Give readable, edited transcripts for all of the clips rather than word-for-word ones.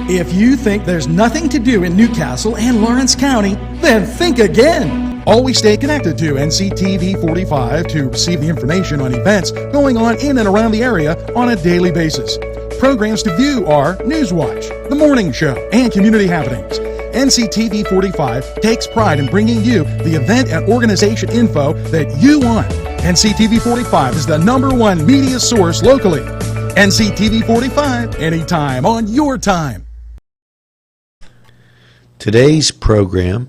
If you think there's nothing to do in Newcastle and Lawrence County, then think again. Always stay connected to NCTV45 to receive the information on events going on in and around the area on a daily basis. Programs to view are NewsWatch, The Morning Show, and Community Happenings. NCTV45 takes pride in bringing you the event and organization info that you want. NCTV45 is the #1 media source locally. NCTV45, anytime on your time. Today's program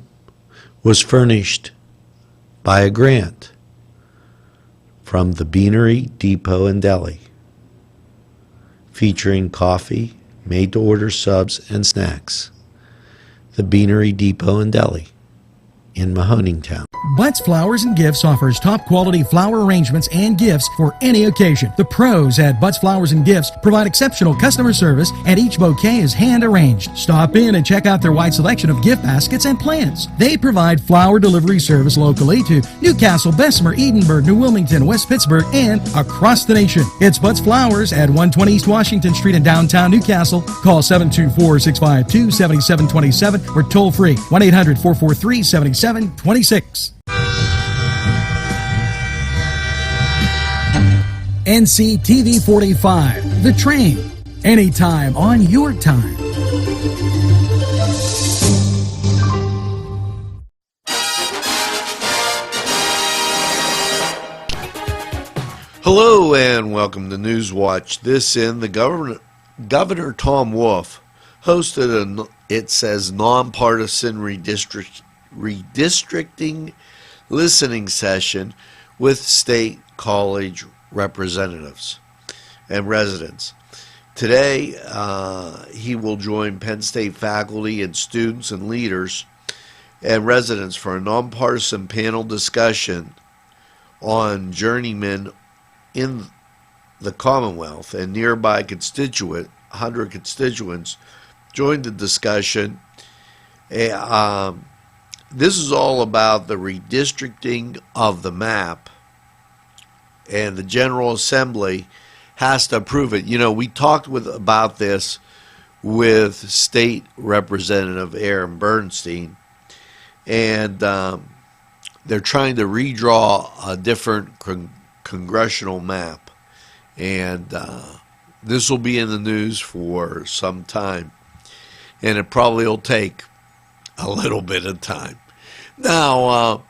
was furnished by a grant from the Beanery Depot and Deli, featuring coffee, made-to-order subs, and snacks. The Beanery Depot and Deli in Mahoningtown. Butts Flowers and Gifts offers top quality flower arrangements and gifts for any occasion. The pros at Butts Flowers and Gifts provide exceptional customer service, and each bouquet is hand arranged. Stop in and check out their wide selection of gift baskets and plants. They provide flower delivery service locally to Newcastle, Bessemer, Edinburgh, New Wilmington, West Pittsburgh, and across the nation. It's Butts Flowers at 120 East Washington Street in downtown Newcastle. Call 724-652-7727 or toll free 1-800-443-7726. NCTV45, The Train, anytime on your time. Hello and welcome to NewsWatch. This in the Governor Tom Wolf hosted it says nonpartisan redistricting listening session with state college representatives and residents. Today, he will join Penn State faculty and students and leaders and residents for a nonpartisan panel discussion on journeymen in the Commonwealth, and nearby 100 constituents joined the discussion. This is all about the redistricting of the map, and the General Assembly has to approve it. You know, we talked about this with State Representative Aaron Bernstein, and they're trying to redraw a different congressional map, and this will be in the news for some time, and it probably will take a little bit of time. Now,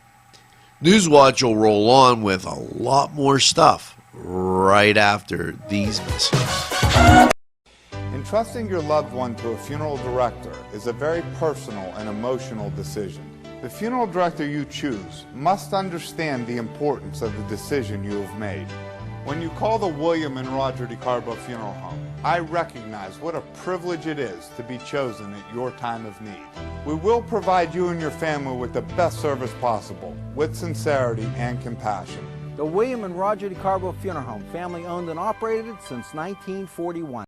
NewsWatch will roll on with a lot more stuff right after these messages. Entrusting your loved one to a funeral director is a very personal and emotional decision. The funeral director you choose must understand the importance of the decision you have made. When you call the William and Roger DeCarbo Funeral Home, I recognize what a privilege it is to be chosen at your time of need. We will provide you and your family with the best service possible, with sincerity and compassion. The William and Roger DeCarbo Funeral Home, family owned and operated since 1941.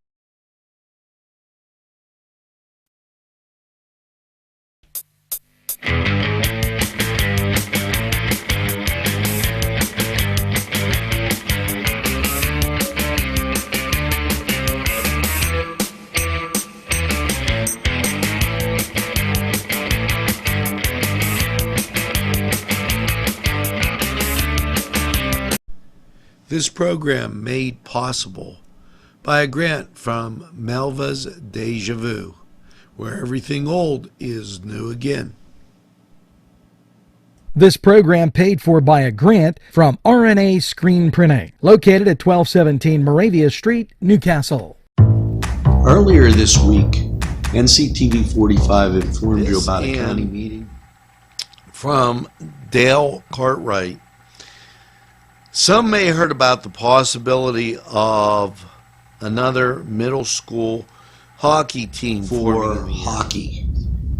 This program made possible by a grant from Melva's Deja Vu, where everything old is new again. This program paid for by a grant from RNA Screen Printing, located at 1217 Moravia Street, Newcastle. Earlier this week, NCTV45 informed you about a county meeting from Dale Cartwright. Some may have heard about the possibility of another middle school hockey team for hockey,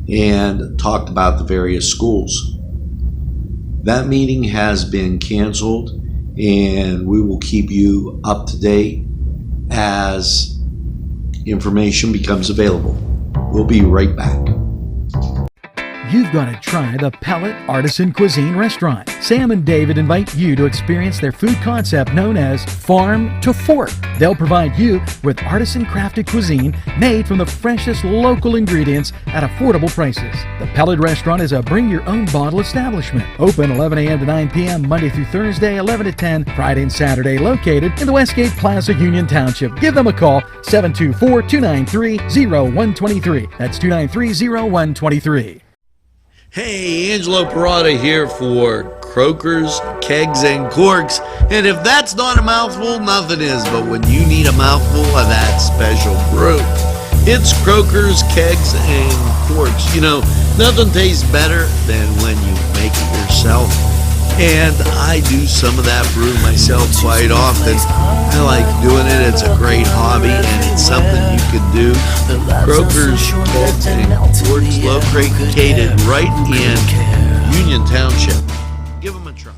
and talked about the various schools. That meeting has been canceled, and we will keep you up to date as information becomes available. We'll be right back. you've got to try the Pellet Artisan Cuisine Restaurant. Sam and David invite you to experience their food concept known as Farm to Fork. They'll provide you with artisan crafted cuisine made from the freshest local ingredients at affordable prices. The Pellet Restaurant is a bring your own bottle establishment. Open 11 a.m. to 9 p.m. Monday through Thursday, 11 to 10, Friday and Saturday, located in the Westgate Plaza, Union Township. Give them a call, 724-293-0123. That's 293-0123. Hey, Angelo Perrotta here for Croakers, Kegs, and Corks. And if that's not a mouthful, nothing is. But when you need a mouthful of that special brew, it's Croakers, Kegs, and Corks. You know, nothing tastes better than when you make it yourself. And I do some of that brew myself quite often. I like doing it. It's a great hobby, and it's something you can do. Croakers, Kegs, and Corks, located right in Union Township. Give them a try.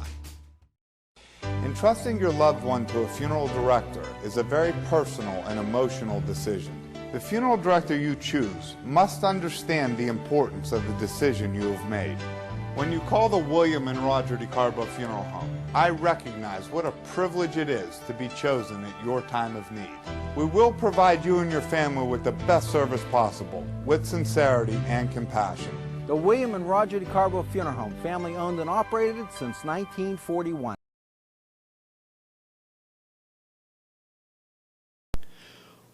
Entrusting your loved one to a funeral director is a very personal and emotional decision. The funeral director you choose must understand the importance of the decision you have made. When you call the William and Roger DeCarbo Funeral Home, I recognize what a privilege it is to be chosen at your time of need. We will provide you and your family with the best service possible, with sincerity and compassion. The William and Roger DeCarbo Funeral Home, family owned and operated since 1941.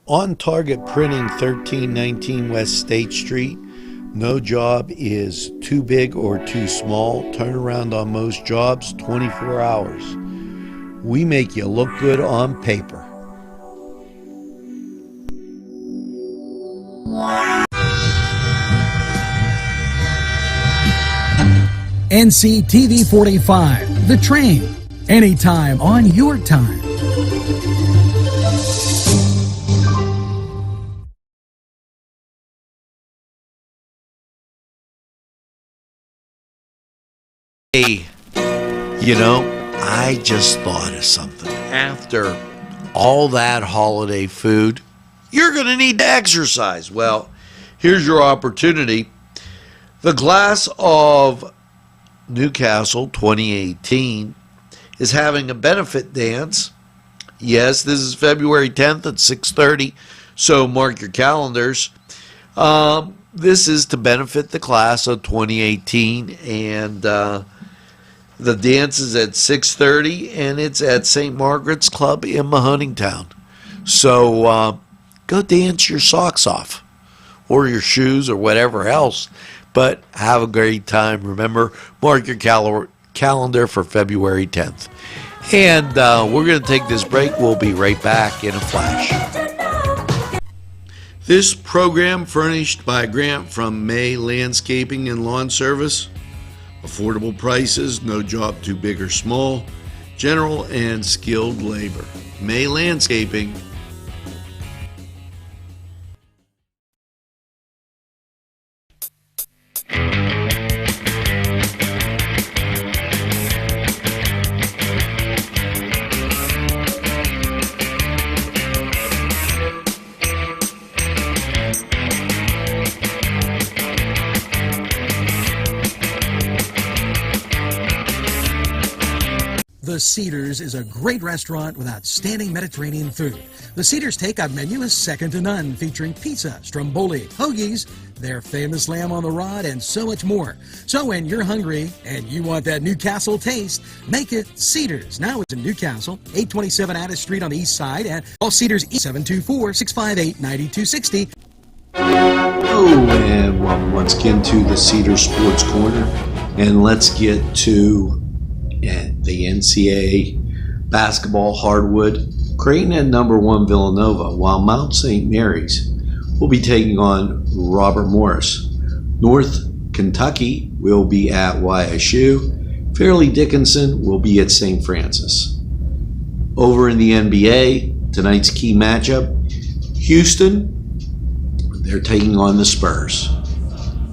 On Target Printing, 1319 West State Street. No job is too big or too small. Turnaround on most jobs, 24 hours. We make you look good on paper. NCTV45, The Train. Anytime on your time. Hey, you know, I just thought of something. After all that holiday food, you're going to need to exercise. Well, here's your opportunity. The Glass of Newcastle 2018 is having a benefit dance. Yes, this is February 10th at 6:30, so mark your calendars. This is to benefit the Class of 2018, and the dance is at 6:30, and it's at St. Margaret's Club in Mahoningtown. So go dance your socks off, or your shoes, or whatever else. But have a great time. Remember, mark your calendar for February 10th. And we're going to take this break. We'll be right back in a flash. This program furnished by a grant from May Landscaping and Lawn Service. Affordable prices, no job too big or small, general and skilled labor. May Landscaping. The Cedars is a great restaurant with outstanding Mediterranean food. The Cedars takeout menu is second to none, featuring pizza, stromboli, hoagies, their famous lamb on the rod, and so much more. So when you're hungry and you want that Newcastle taste, make it Cedars. Now it's in Newcastle, 827 Addis Street on the east side, and all Cedars 724-658-9260. Oh, and welcome once again to the Cedar Sports Corner. And let's get to the NCAA basketball hardwood. Creighton at number 1 Villanova, while Mount St. Mary's will be taking on Robert Morris. North Kentucky will be at YSU. Fairleigh Dickinson will be at St. Francis. Over in the NBA, tonight's key matchup, Houston, they're taking on the Spurs.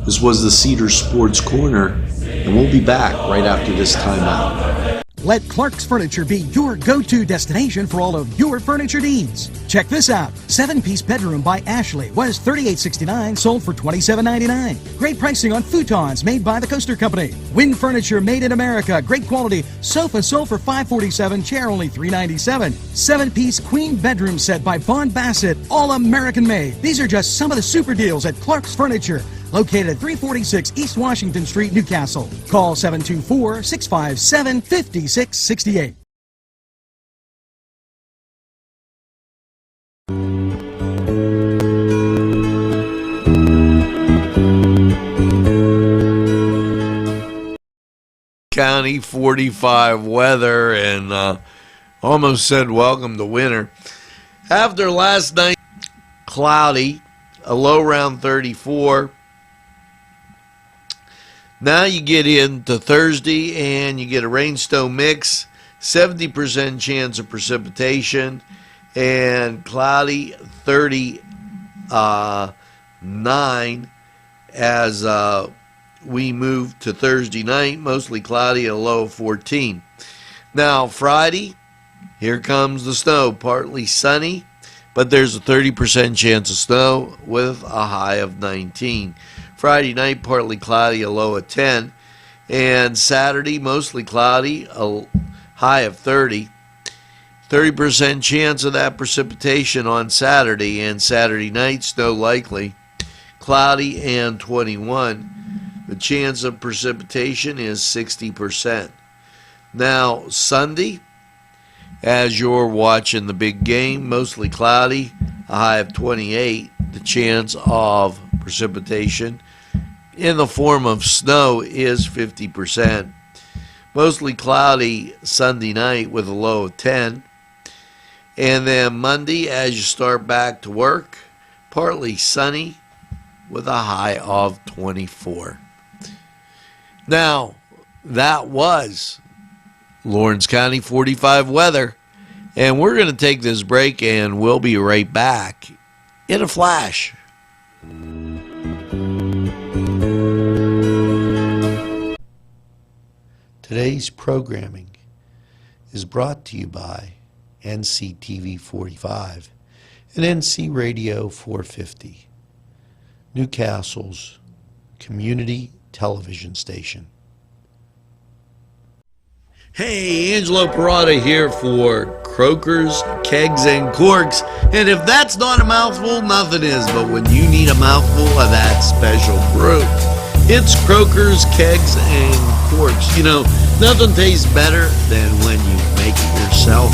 This was the Cedar Sports Corner, and we'll be back right after this timeout. Let Clark's Furniture be your go-to destination for all of your furniture needs. Check this out. 7-piece bedroom by Ashley was $38.69, sold for $27.99. Great pricing on futons made by the Coaster Company. Wind furniture made in America. Great quality. Sofa sold for $547, chair only $397. 7-piece queen bedroom set by Von Bassett, all American made. These are just some of the super deals at Clark's Furniture, located at 346 East Washington Street, Newcastle. Call 724-657-5668. County 45 weather, and almost said welcome to winter. After last night, cloudy, a low around 34. Now you get into Thursday and you get a rain-snow mix, 70% chance of precipitation, and cloudy 39 as we move to Thursday night, mostly cloudy, a low of 14. Now Friday, here comes the snow, partly sunny, but there's a 30% chance of snow with a high of 19. Friday night, partly cloudy, a low of 10. And Saturday, mostly cloudy, a high of 30. 30% chance of that precipitation on Saturday, and Saturday night, snow likely, cloudy and 21. The chance of precipitation is 60%. Now, Sunday, as you're watching the big game, mostly cloudy, a high of 28. The chance of precipitation in the form of snow is 50%. Mostly cloudy Sunday night with a low of 10. And then Monday, as you start back to work, partly sunny with a high of 24. Now, that was Lawrence County 45 weather, and we're going to take this break, and we'll be right back in a flash. Today's programming is brought to you by NCTV45 and NC Radio 450, Newcastle's community television station. Hey, Angelo Perrotta here for Croakers, Kegs, and Corks. And if that's not a mouthful, nothing is. But when you need a mouthful of that special brew, it's Croakers, Kegs, and Corks. You know, nothing tastes better than when you make it yourself.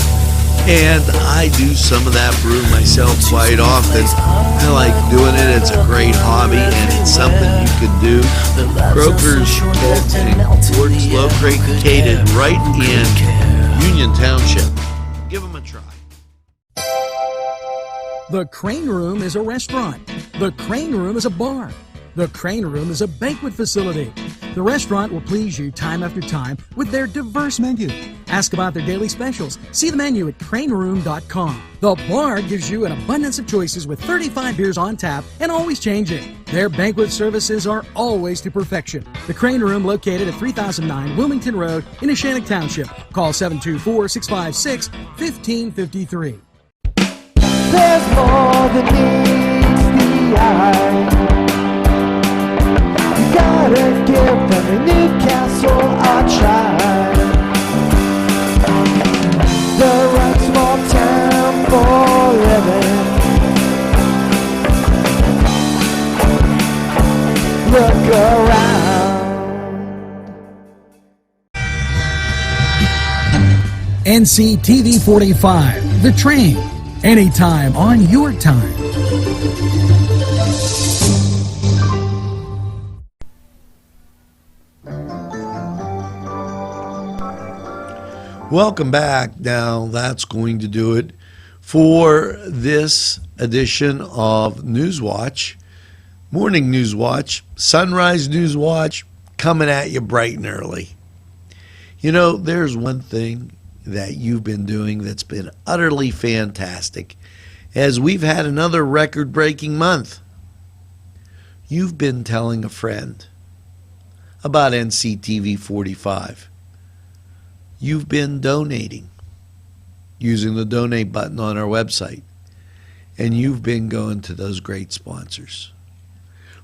And I do some of that brew myself quite often. I like doing it. It's a great hobby, and it's something you can do. Croakers, Kegs, and Corks, located right in Union Township. Give them a try. The Crane Room is a restaurant. The Crane Room is a bar. The Crane Room is a banquet facility. The restaurant will please you time after time with their diverse menu. Ask about their daily specials. See the menu at craneroom.com. The bar gives you an abundance of choices with 35 beers on tap and always changing. Their banquet services are always to perfection. The Crane Room, located at 3009 Wilmington Road in Neshannock Township. Call 724-656-1553. There's more than meets the eye. You gotta give them a Newcastle a try. The right small town for living. Look around. NCTV45, The Train. Anytime on your time. Welcome back. Now that's going to do it for this edition of NewsWatch, Morning NewsWatch, Sunrise NewsWatch, coming at you bright and early. You know, there's one thing that you've been doing that's been utterly fantastic, as we've had another record-breaking month. You've been telling a friend about NCTV45. you've been donating using the donate button on our website. And you've been going to those great sponsors.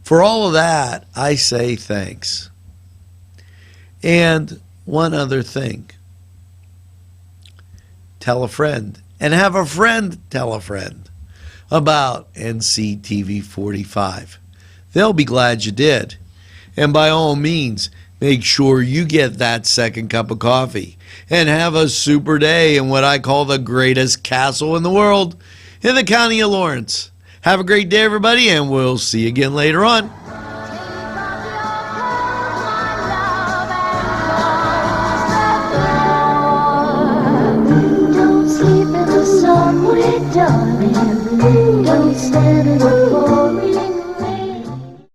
For all of that, I say thanks. And one other thing. Tell a friend, and have a friend tell a friend about NCTV45. They'll be glad you did. And by all means, make sure you get that second cup of coffee and have a super day in what I call the greatest castle in the world, in the county of Lawrence. Have a great day, everybody, and we'll see you again later on. Don't sleep in the sun, we're done.